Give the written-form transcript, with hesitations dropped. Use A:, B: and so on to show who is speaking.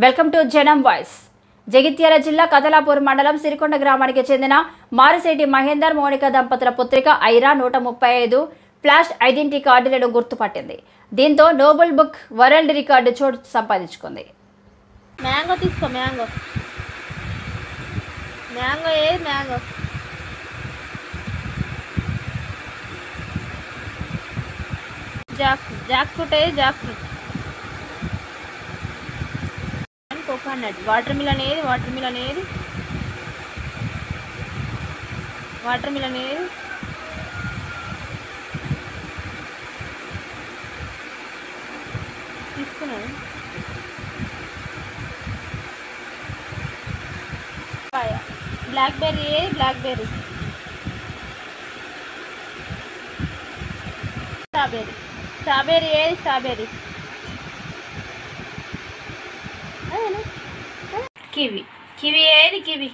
A: Welcome to జనం voice. Jagtial జిల్లా కదలాపూర్ మండలం సిరికొండ గ్రామానికి చెందిన మారిశెట్టి మహేందర్ మౌనిక దంపతుల పుత్రిక ఐరా 135 ఫ్లాష్ ఐడెంటిటీ కార్డులను గుర్తుపట్టింది. దీంతో నోబెల్ బుక్ వరల్డ్ రికార్డు చోటు సంపాదించుకుంది.
B: మ్యాంగో తీసుకో, మ్యాంగో మ్యాంగో ఏ మ్యాంగో జాక్ ఫ్రూట్ ఏ jackfruit coconut water melon ఏది తీసుకున్నాను. బ్లాక్బెర్రీ ఏది స్ట్రాబెర్రీ ఏది కివి ఏది కివి